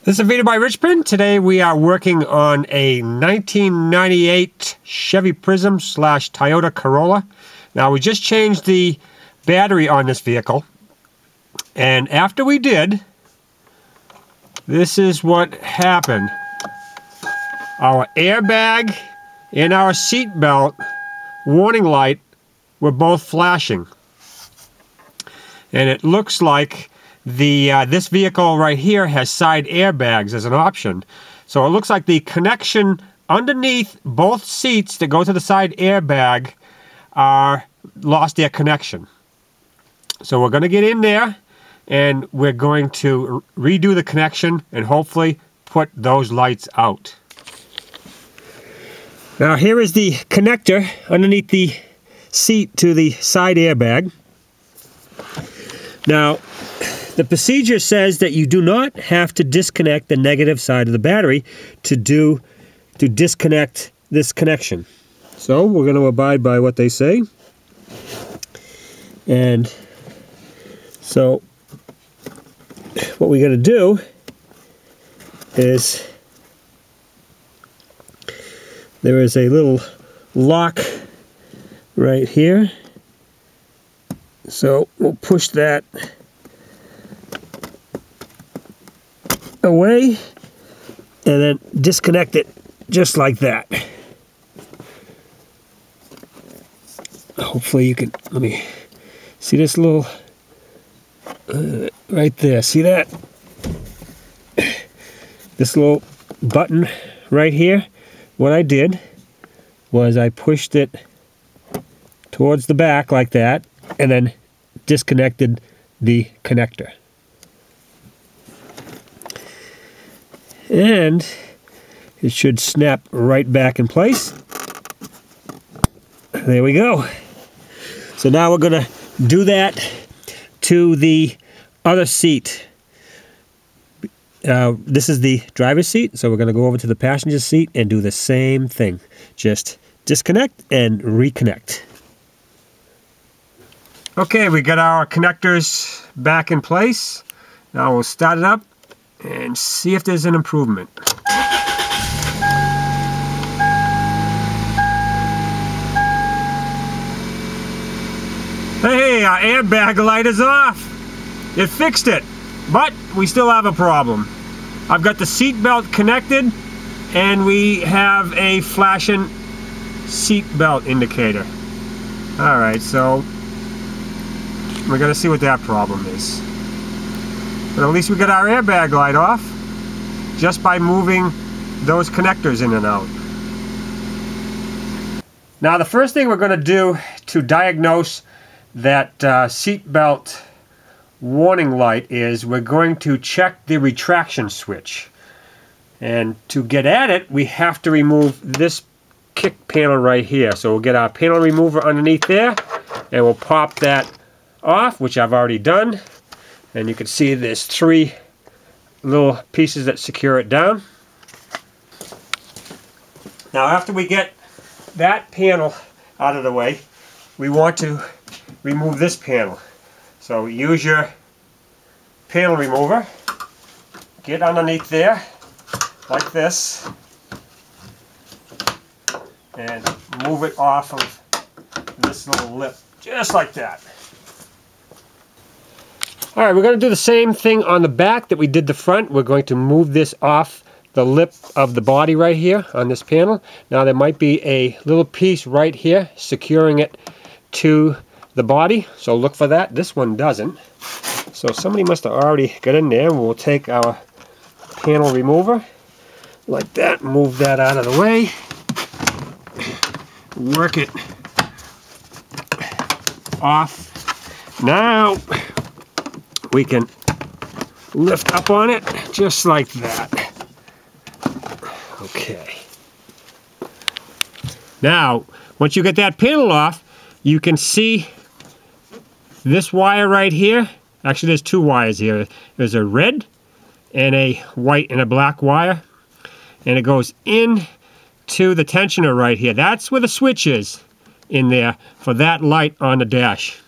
This is a video by Richmond. Today we are working on a 1998 Chevy Prizm / Toyota Corolla. Now we just changed the battery on this vehicle, and after we did, this is what happened. Our airbag and our seat belt warning light were both flashing, and it looks like this vehicle right here has side airbags as an option. So it looks like the connection underneath both seats that go to the side airbag lost their connection. So we're going to get in there and we're going to redo the connection and hopefully put those lights out. Now here is the connector underneath the seat to the side airbag. Now the procedure says that you do not have to disconnect the negative side of the battery to disconnect this connection. So we're going to abide by what they say. And so what we're going to do is there is a little lock right here. So we'll push that away and then disconnect it just like that. Hopefully you can, let me see this little right there, see that? This little button right here, what I did was I pushed it towards the back like that and then disconnected the connector. And it should snap right back in place. There we go. So now we're going to do that to the other seat. This is the driver's seat, so we're going to go over to the passenger seat and do the same thing. Just disconnect and reconnect. Okay, we got our connectors back in place. Now we'll start it up and see if there's an improvement. Hey, our airbag light is off. It fixed it, but we still have a problem. I've got the seat belt connected and we have a flashing seat belt indicator. Alright, so we're gonna see what that problem is. But at least we got our airbag light off just by moving those connectors in and out. Now the first thing we're going to do to diagnose that seat belt warning light is we're going to check the retraction switch. And to get at it, we have to remove this kick panel right here. So we'll get our panel remover underneath there and we'll pop that off, which I've already done. And you can see there's 3 little pieces that secure it down. Now after we get that panel out of the way, we want to remove this panel. So use your panel remover, get underneath there like this, and move it off of this little lip, just like that. Alright, we're going to do the same thing on the back that we did the front. We're going to move this off the lip of the body right here on this panel. Now there might be a little piece right here securing it to the body, so look for that. This one doesn't. So somebody must have already got in there. We'll take our panel remover like that, move that out of the way, work it off. Now we can lift up on it just like that. Okay. Now, once you get that panel off, you can see this wire right here. Actually, there's 2 wires here. There's a red and a white and a black wire. And it goes in to the tensioner right here. That's where the switch is in there for that light on the dash.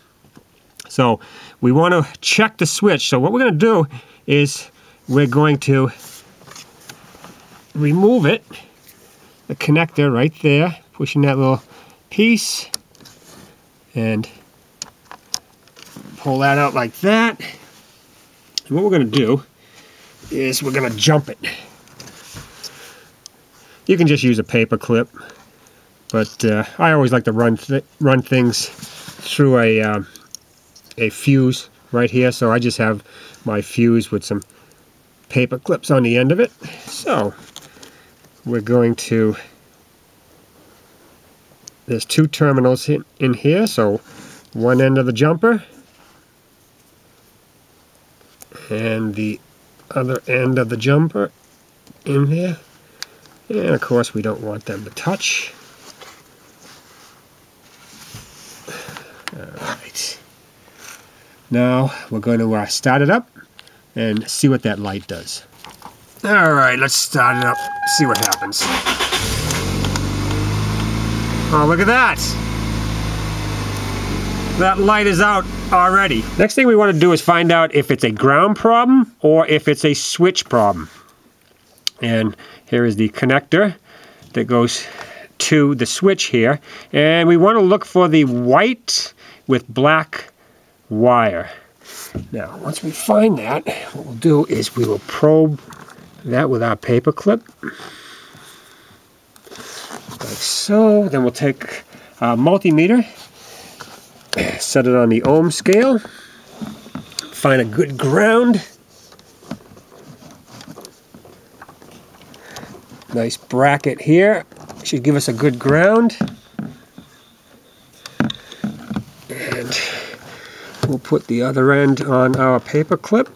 So we want to check the switch. So what we're going to do is we're going to remove it, the connector right there, pushing that little piece, and pull that out like that. And what we're going to do is we're going to jump it. You can just use a paper clip, but I always like to run things through a fuse right here, so I just have my fuse with some paper clips on the end of it. So we're going to, there's two terminals in here, so one end of the jumper and the other end of the jumper in here, and of course we don't want them to touch. Alright, now we're going to start it up and see what that light does. Alright, let's start it up, see what happens. Oh, look at that! That light is out already. Next thing we want to do is find out if it's a ground problem or if it's a switch problem. And here is the connector that goes to the switch here. And we want to look for the white with black wire. Now, once we find that, what we'll do is we will probe that with our paper clip. Like so. Then we'll take our multimeter, set it on the ohm scale, find a good ground. Nice bracket here, should give us a good ground. And we'll put the other end on our paper clip.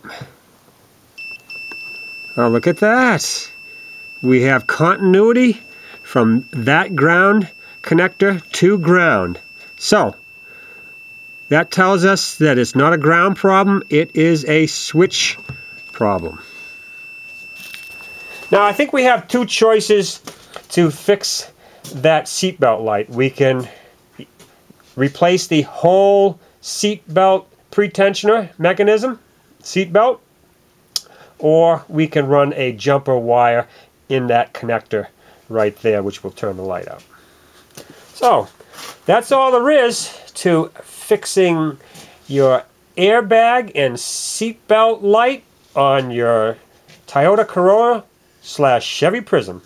Oh, look at that! We have continuity from that ground connector to ground. So, that tells us that it's not a ground problem, it is a switch problem. Now, I think we have two choices to fix that seatbelt light. We can replace the whole seatbelt pretensioner mechanism, seatbelt, or we can run a jumper wire in that connector right there, which will turn the light out. So, that's all there is to fixing your airbag and seatbelt light on your Toyota Corolla / Chevy Prizm.